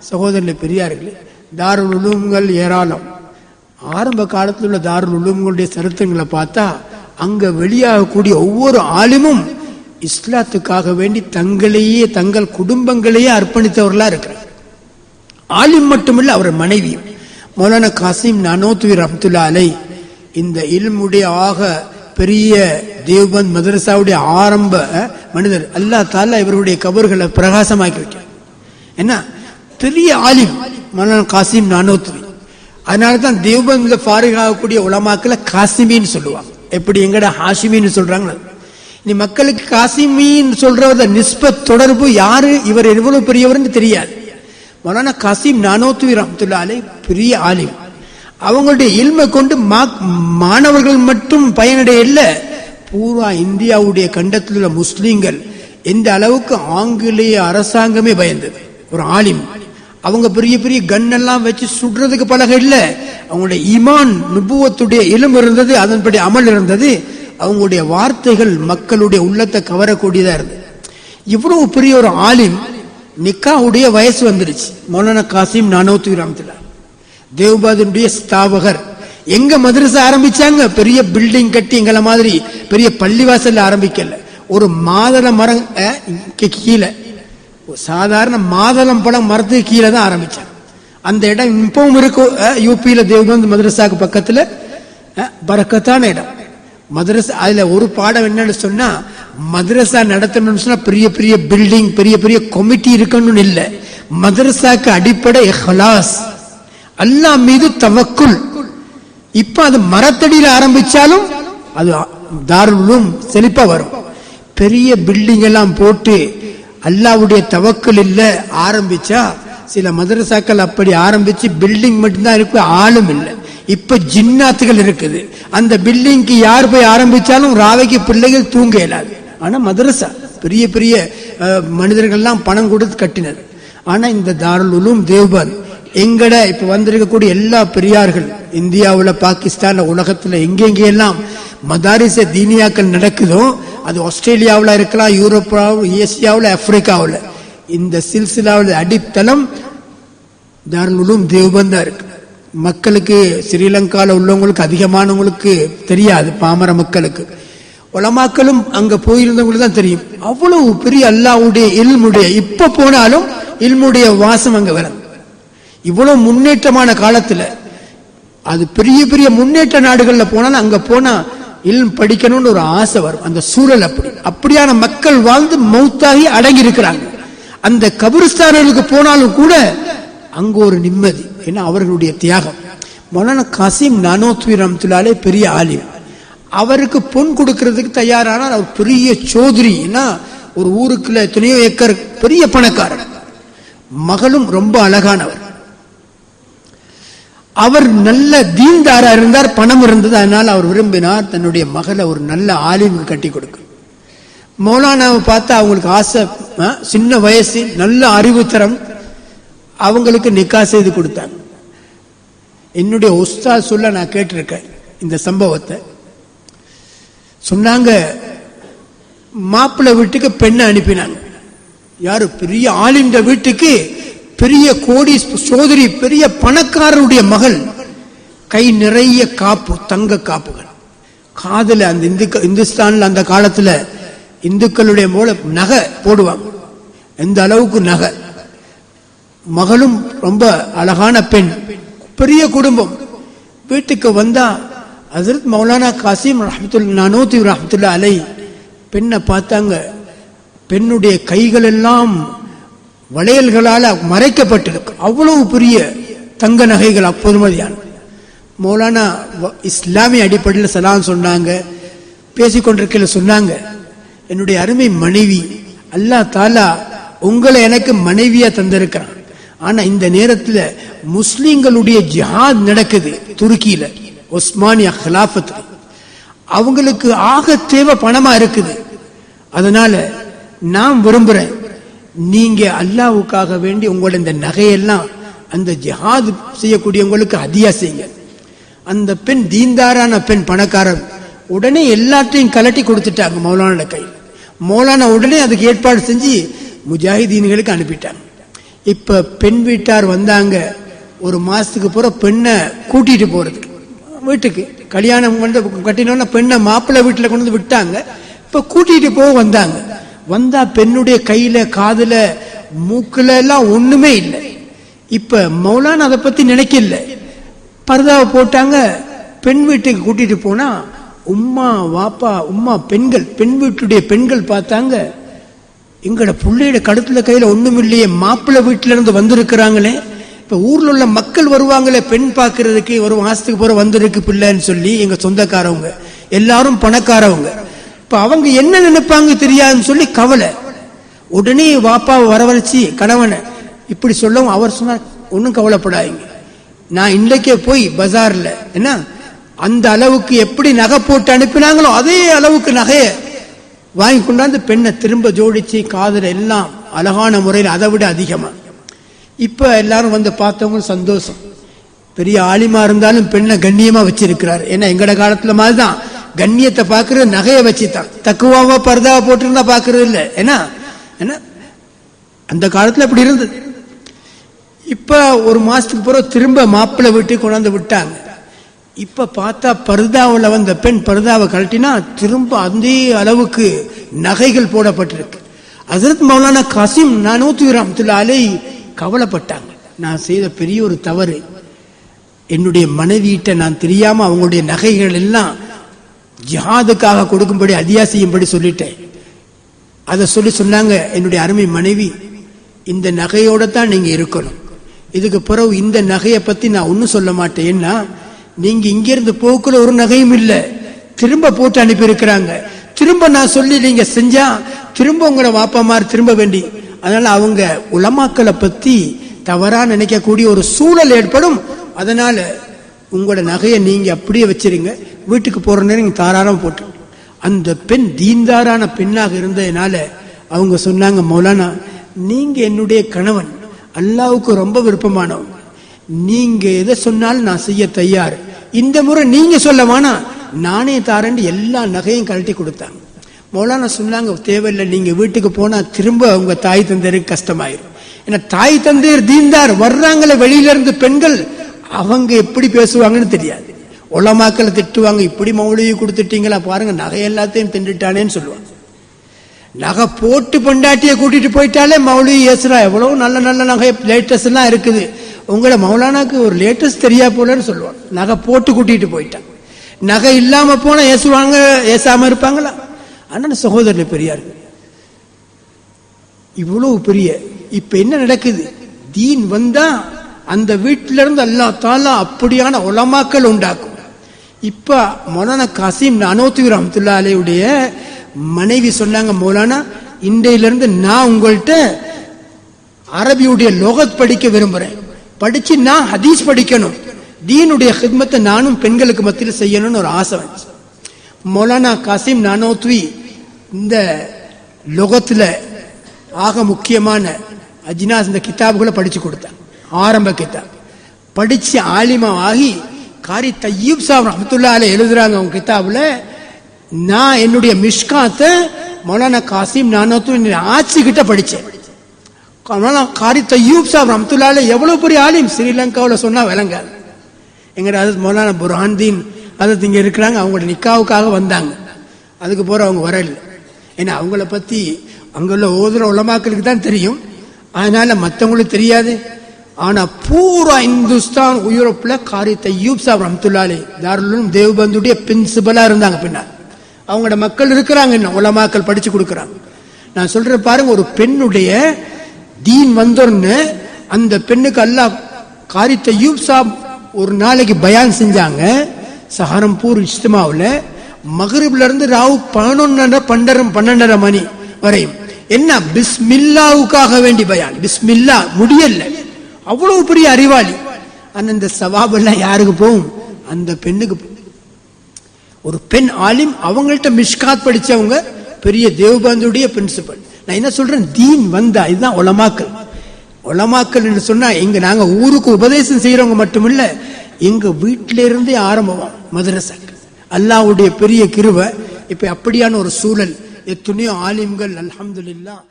சகோதரர்களே, பெரியார்களே, தாருல் உலூம்கள் ஏராளம். ஆரம்ப காலத்தில் உள்ள தாருல் உலூம்களுடைய சரித்திரங்களை பார்த்தா அங்க வெளியாகக்கூடிய ஒவ்வொரு ஆலிமும் இஸ்லாத்துக்காக வேண்டி தங்களையே தங்கள் குடும்பங்களையே அர்ப்பணித்தவர்களா இருக்கிறார். ஆலிம் மட்டுமில்ல, அவர் மனைவி மௌலானா காசிம் நானோத்வி ரஹ்மத்துல்லாஹி அலைஹி இந்த இல்முடைய ஆக பெரிய தேவ்பந்த் மதரசாவுடைய ஆரம்ப மனிதர். அல்லாஹ் தஆலா இவருடைய கபர்களை பிரகாசமாக்கி வைக்கிறார். என்ன பெரிய ஆலிம் மௌலானா காசிம் நானோத்வி. அதனாலதான் தேவ்பந்த்ல ஃபாரிக் ஆகக்கூடிய உலமாக்களை காசிமின்னு சொல்லுவாங்க. எப்படி எங்கட ஹாஷிமின்னு சொல்றாங்க. நீ மக்களுக்கு காசிமின்னு சொல்றத நிஸ்பத் தொடர்பு யாரு, இவர் எவ்வளவு பெரியவர்னு தெரியாது. மௌலானா காசிம் நானோத்வி ரஹ்மத்துல்லாஹி அலைஹி பெரிய ஆலிம். அவங்களுடைய இல்மை கொண்டு மாணவர்கள் மட்டும் பயனடைய இல்ல, பூரா இந்தியாவுடைய கண்டத்தில் உள்ள முஸ்லீம்கள் எந்த அளவுக்கு ஆங்கிலேய அரசாங்கமே பயந்தது. ஒரு ஆலிம், அவங்க பெரிய பெரிய கன் எல்லாம் வச்சு சுடுறதுக்கு பழக இல்ல, அவங்களுடைய ஈமான் நுபுவத்துடைய இல்மு இருந்தது, அதன்படி அமல் இருந்தது. அவங்களுடைய வார்த்தைகள் மக்களுடைய உள்ளத்தை கவரக்கூடியதா இருந்தது. இவ்வளவு பெரிய ஒரு ஆலிம் நிக்காவுடைய வயசு வந்துருச்சு. மௌலானா காசிம் நானோத்வி ரஹ்மத்துல்லாஹி தேவ்பந்துடைய ஸ்தாபகர். எங்க மதரசா ஆரம்பிச்சாங்க? பெரிய பில்டிங் கட்டி எங்களை மாதிரி பெரிய பள்ளிவாசல்ல ஆரம்பிக்கல. ஒரு மாதள மரம் கீழே, சாதாரண மாதளம் பழம் மரத்துக்கு கீழே தான் ஆரம்பிச்சாங்க. அந்த இடம் இப்பவும் இருக்கும் யூபியில, தேவ்பந்த் மதரசாக்கு பக்கத்துல பரக்கத்தான இடம் மதரசா. அதுல ஒரு பாடம் என்னன்னு சொன்னா, மதரசா நடத்தணும்னு சொன்னா பெரிய பெரிய பில்டிங் பெரிய பெரிய கமிட்டி இருக்கணும்னு இல்ல. மதரசாக்கு அடிப்படை இஹ்லாஸ், அல்லாஹ் மீது தவக்குல். இப்ப அது மரத்தடியில ஆரம்பிச்சாலும் அது தாருல் உலூம் செழிப்பா வரும். பெரிய பில்டிங் எல்லாம் போட்டு அல்லாஹ்வுடைய தவக்குல் இல்ல ஆரம்பிச்சா, சில மதரசாக்கள் அப்படி ஆரம்பிச்சு பில்டிங் மட்டும்தான் இருக்கு, ஆளும் இல்லை. இப்ப ஜின்னாத்துகள் இருக்குது. அந்த பில்டிங்க்கு யார் போய் ஆரம்பிச்சாலும் ராவைக்கு பிள்ளைகள் தூங்க இயலாது. ஆனா மதரசா பெரிய பெரிய மனிதர்கள்லாம் பணம் கொடுத்து கட்டினது. ஆனா இந்த தாருல் உலூம் தேவ்பந்த் எங்கட இப்ப வந்திருக்கக்கூடிய எல்லா பெரியார்கள் இந்தியாவுல, பாகிஸ்தான்ல, உலகத்துல எங்கெங்கெல்லாம் மதாரிச தீனியாக்கள் நடக்குதோ, அது ஆஸ்திரேலியாவில் இருக்கலாம், யூரோப்பாவில், ஏசியாவில், ஆப்பிரிக்காவில், இந்த சில்சிலாவில் அடித்தளம் தாருல் உலூம் தேவ்பந்தா இருக்கு. மக்களுக்கு ஸ்ரீலங்காவில் உள்ளவங்களுக்கு அதிகமானவங்களுக்கு தெரியாது, பாமர மக்களுக்கு. உலமாக்களும் அங்க போயிருந்தவங்களுக்கு தான் தெரியும். அவ்வளவு பெரிய அல்லாஹ்வுடைய இல்முடைய, இப்ப போனாலும் இல்முடைய வாசம் அங்க வரும். இவ்வளவு முன்னேற்றமான காலத்துல, அது பெரிய பெரிய முன்னேற்ற நாடுகள்ல போனாலும் அங்க போனா இல்ம் படிக்கணும்னு ஒரு ஆசை வரும். அந்த சூழல் அப்படியான மக்கள் வாழ்ந்து மௌத்தாகி அடங்கி இருக்கிறாங்க. அந்த கபிரிஸ்தான்களுக்கு போனாலும் கூட அங்க ஒரு நிம்மதி. ஏன்னா அவர்களுடைய தியாகம். மௌலானா காசிம் நானோத்வி ரஹ்மத்துல்லாஹி அலைஹி பெரிய ஆலிம். அவருக்கு பொன் கொடுக்கறதுக்கு தயாரானார். அவர் பெரிய சௌத்ரி, ஒரு ஊருக்குள்ள எத்தனையோ ஏக்கர், பெரிய பணக்காரர். மகளும் ரொம்ப அழகானவர். அவர் நல்ல தீன்தாரா இருந்தார், பணம் இருந்தது. அதனால அவர் விரும்பினார் தன்னுடைய மகளை ஒரு நல்ல ஆலிமுக்கு கட்டி கொடுக்க. மௌலானாவை பார்த்தா அவங்களுக்கு ஆசை, சின்ன வயசு, நல்ல அறிவுத்தரம். அவங்களுக்கு நிக்கா செய்து கொடுத்தாங்க. என்னுடைய உஸ்தாத் சொல்ல நான் கேட்டிருக்கேன் இந்த சம்பவத்தை. சொன்னாங்க, மாப்பிள்ளை வீட்டுக்கு பெண்ணை அனுப்பினாங்க. யாரு? பெரிய ஆலின்ற வீட்டுக்கு, பெரிய கோடி சோதரி, பெரிய பணக்காரருடைய மகள். கை நிறைய காப்பு, தங்க காப்புகள். காதுல அந்த இந்துஸ்தான்ல அந்த காலத்துல இந்துக்களுடைய போல நகை போடுவாங்க. எந்த அளவுக்கு நகை. மகளும் ரொம்ப அழகான பெண், பெரிய குடும்பம். வீட்டுக்கு வந்தா ஹஜ்ரத் மௌலானா காசிம் நானோத்வி ரஹ்மத்துல்லாஹி அலைஹி பெண்ணை பார்த்தாங்க. பெண்ணுடைய கைகள் எல்லாம் வளையல்களால மறைக்கப்பட்டிருக்கு. அவ்வளவு பெரிய தங்க நகைகள் அப்போதுமதியான. மௌலானா இஸ்லாமிய அடிப்படையில் சலாம் சொன்னாங்க. பேசிக்கொண்டிருக்கையில சொன்னாங்க, என்னுடைய அருமை மனைவி, அல்லாஹ் தாலா உங்களை எனக்கு மனைவியா தந்திருக்கிறான். ஆனா இந்த நேரத்தில் முஸ்லிம்களுடைய ஜிஹாத் நடக்குது துருக்கியில, உஸ்மானியா ஹிலாஃபத். அவங்களுக்கு ஆக தேவை பணமா இருக்குது. அதனால நான் விரும்புறேன், நீங்க அல்லாஹ்வுக்காக வேண்டி உங்களோட இந்த நகையெல்லாம் அந்த ஜிஹாத் செய்யக்கூடியவங்களுக்கு ஹதியா செய்யுங்க. அந்த பெண் தீன்தாரான பெண், பணக்காரர். உடனே எல்லாத்தையும் கலட்டி கொடுத்துட்டாங்க மௌலானா கையில். மௌலானா உடனே அதுக்கு ஏற்பாடு செஞ்சு முஜாஹிதீன்களுக்கு அனுப்பிட்டாங்க. இப்ப பெண் வீட்டார் வந்தாங்க, ஒரு மாசத்துக்கு பிறகு பெண்ணை கூட்டிட்டு போறதுக்கு வீட்டுக்கு கல்யாணம் வந்து கட்டினோன்னா பெண்ணை மாப்பிள்ளை வீட்டுல கொண்டு வந்து விட்டாங்க. இப்ப கூட்டிட்டு போக வந்தாங்க. வந்தா பெண்ணுடைய கையில காதுல மூக்குல எல்லாம் ஒண்ணுமே இல்லை. இப்ப மௌலானா அதை பத்தி நினைக்கல, பர்தாவை போட்டாங்க. பெண் வீட்டுக்கு கூட்டிட்டு போனா உம்மா வாப்பா உம்மா பெண்கள் பெண் வீட்டுடைய பெண்கள் பார்த்தாங்க, எங்கட பிள்ளையோட கழுத்துல கையில ஒண்ணும் இல்லையே, மாப்பிள்ளை வீட்டுல இருந்து வந்திருக்கிறாங்களே. இப்ப ஊர்ல உள்ள மக்கள் வருவாங்களே பெண் பார்க்கறதுக்கு, ஒரு மாசத்துக்கு போற வந்திருக்கு பிள்ளைன்னு சொல்லி, எங்க சொந்தக்காரவங்க எல்லாரும் பணக்காரவங்க. இப்ப அவங்க என்ன நினைப்பாங்க தெரியாதுன்னு சொல்லி கவலை. உடனே வாப்பாவை வரவழைச்சி கணவனை இப்படி சொல்லவும் அவர் சொன்னார், ஒன்னும் கவலைப்படாதீங்க, நான் இன்றைக்கே போய் பஜார்ல என்ன அந்த அளவுக்கு எப்படி நகை போட்டு அனுப்பினாங்களோ அதே அளவுக்கு நகைய வாங்கி கொண்டாந்து பெண்ணை திரும்ப ஜோடிச்சு காதல எல்லாம் அழகான முறையில் அதை விட அதிகமா. இப்ப எல்லாரும் வந்து பார்த்தவங்க சந்தோஷம். பெரிய ஆலிமா இருந்தாலும் பெண்ணை கண்ணியமா வச்சிருக்கிறார். ஏன்னா எங்கட காலத்துல மாதிரிதான் கண்ணியத்தை பாக்குறது நகையை வச்சுதான், தக்குவாவா பர்தாவா போட்டிருந்தா பாக்குறது இல்லை. ஏன்னா அந்த காலத்துல அப்படி இருந்தது. இப்ப ஒரு மாசத்துக்கு பிறகு திரும்ப மாப்பிள்ளை வீட்டுக்கு கொண்டாந்து விட்டாங்க. இப்ப பார்த்தா பர்தாவில் வந்த பெண் பர்தாவை கழட்டினா திரும்ப அதே அளவுக்கு நகைகள் போடப்பட்டிருக்கு. ஹஜ்ரத் மௌலானா காசிம் நானூத்தி ரஹ்மத்துல்லாஹி அலைஹி கவலைப்பட்டாங்க, நான் செய்த பெரிய ஒரு தவறு, என்னுடைய மனைவியிட்ட நான் தெரியாம அவங்களுடைய நகைகள் எல்லாம் ஜிஹாதுக்காக கொடுக்கும்படி அதியா செய்யும்படி சொல்லிட்டேன். அதை சொன்னாங்க, என்னுடைய அருமை மனைவி, இந்த நகையோட தான் நீங்க இருக்கணும், இதுக்கு பிறகு இந்த நகையை பத்தி நான் ஒன்னும் சொல்ல மாட்டேன். ஏன்னா நீங்க இங்கிருந்து போக்குல ஒரு நகையும் இல்ல, திரும்ப போட்டு அனுப்பி இருக்கிறாங்க, திரும்ப நான் சொல்லி நீங்க செஞ்சா திரும்ப உங்களை வாப்பமார் திரும்ப வேண்டி, அதனால அவங்க உலமாக்களை பத்தி தவறா நினைக்கக்கூடிய ஒரு சூழல் ஏற்படும். அதனால உங்களோட நகையை நீங்க அப்படியே வச்சிருங்க, வீட்டுக்கு போற நேரம் நீங்க தாராளம் போட்டு. அந்த பெண் தீன்தாரான பெண்ணாக இருந்ததுனால அவங்க சொன்னாங்க, மௌலானா நீங்க என்னுடைய கணவன், அல்லாவுக்கு ரொம்ப விருப்பமானவங்க, நீங்க எதை சொன்னாலும் நான் செய்ய தயார், இந்த முறை நீங்க சொல்ல வேணா நானே தாரேன்னு எல்லா நகையும் கழட்டி கொடுத்தாங்க. மௌலானா சொன்னாங்க, தேவையில்லை, நீங்க வீட்டுக்கு போனா திரும்ப உங்க தாய் தந்தையருக்கு கஷ்டமாயிரும். ஏன்னா தாய் தந்தையர் தீன்தார் வர்றாங்களே வெளியில இருந்து பெண்கள், அவங்க எப்படி பேசுவாங்கன்னு தெரியாது. உலமாக்களை திட்டுவாங்க, இப்படி மௌலியை கொடுத்துட்டீங்களா பாருங்க, நகை எல்லாத்தையும் திண்டுட்டானேன்னு சொல்லுவாங்க. நகை போட்டு பொண்டாட்டியை கூட்டிட்டு போயிட்டாலே மௌலி ஏசுறா, எவ்வளவு நல்ல நல்ல நகை லேட்டஸ்ட் எல்லாம் இருக்குது, உங்களை மௌலானாக்கு ஒரு லேட்டஸ்ட் தெரியா போலன்னு சொல்லுவாங்க. நகை போட்டு கூட்டிட்டு போயிட்டான், நகை இல்லாம போனா ஏசுவாங்க, ஏசாம இருப்பாங்களா? ஆனா சகோதரர் பெரியார் இவ்வளவு பெரிய, இப்ப என்ன நடக்குது, தீன் வந்தா அந்த வீட்டில இருந்து அல்லாஹ் தஆலா அப்படியான உலமாக்கள் உண்டாக்கும். இப்ப மௌலானா காசிம் நானூத்தி ரஹ்மத்துல்லாஹி அலைஹியுடைய மனைவி சொன்னாங்க, மௌலானா இன்றையிலிருந்து நான் உங்கள்கிட்ட அரபியுடைய லோகத் படிக்க விரும்புறேன், படிச்சு நான் ஹதீஸ் படிக்கணும், தீனுடைய ஹித்மத்தை நானும் பெண்களுக்கு மத்தியில் செய்யணும்னு ஒரு ஆசை வந்துச்சு. மௌலானா காசிம் நானூத்வி இந்த லோகத்துல ஆக முக்கியமான அஜ்னாஸ் இந்த கிதாபுகளை படிச்சு கொடுத்தாங்க. ஆரம்ப கிதாப் படிச்சு ஆலிமா ஆகி காரி தய்யூப் சாஹிப் ரஹ்மத்துல்லாஹி அலைஹி எழுதுறாங்க அவங்க கிதாபுல, நான் என்னுடைய மிஷ்காத்தை மௌலானா காசிம் நானூத்வி ஆட்சி கிட்ட படிச்சேன். காரி தய்யூப் சாஹிப் ரஹ்மத்துல்லாஹி அலைஹி எவ்வளவு பெரிய ஆலிம், ஸ்ரீலங்காவில் சொன்னா விளங்காது. எங்க மௌலானா புர்ஹானுதீன் அது இங்க இருக்கிறாங்க, அவங்களோட நிக்காவுக்காக வந்தாங்க, அதுக்கு போற அவங்க வரல. ஏன்னா அவங்கள பத்தி அங்குள்ள ஓதுற உலமாக்களுக்கு தான் தெரியும், அதனால மற்றவங்களுக்கு தெரியாது. ஆனா பூரா இந்துஸ்தான் யூரோப்ல காரி தய்யூப் சாஹிப் ரஹ்மத்துல்லாஹி அலைஹி தாருல் உலூம் தேவ்பந்துடைய பிரின்சிபலா இருந்தாங்க. பின்னால் அவங்களோட மக்கள் இருக்கிறாங்க, என்ன உலமாக்கள் படிச்சு கொடுக்குறாங்க. நான் சொல்றேன் பாருங்க, ஒரு பெண்ணுடைய தீன் வந்தோன்னு அந்த பெண்ணுக்கு அல்லாஹ் காரி தய்யூப் சாஹிப் ஒரு நாளைக்கு பயான் செஞ்சாங்க சஹரம்பூர் இஜ்திமாவுல, மக்ரிப்ல இருந்து ராவு 11:30 மணி வரையும். என்ன பிஸ்மில்லாவுக்காக வேண்டி பயான், பிஸ்மில்லா முடியல, அவ்வளவு பெரிய அறிவாளி. ஆனா இந்த சவாப் எல்லாம் யாருக்கு போகும், அந்த பெண்ணுக்கு. ஒரு பெண் ஆலிம், அவங்கள்ட்ட மிஷ்காத் படிச்சவங்க, பெரிய தேவ்பந்துடைய பிரின்சிபல். நான் என்ன சொல்றேன், தீன் வந்தா இதுதான் உலமாக்கள். உலமாக்கள் என்று சொன்னா எங்க நாங்க ஊருக்கு உபதேசம் செய்யறவங்க மட்டுமில்ல, எங்க வீட்டில இருந்தே ஆரம்பம் மதரசா. அல்லாஹ்வுடைய பெரிய கிருபை. இப்ப அப்படியான ஒரு சூழல், எத்தனையோ ஆலிம்கள் அல்ஹம்துலில்லாஹ்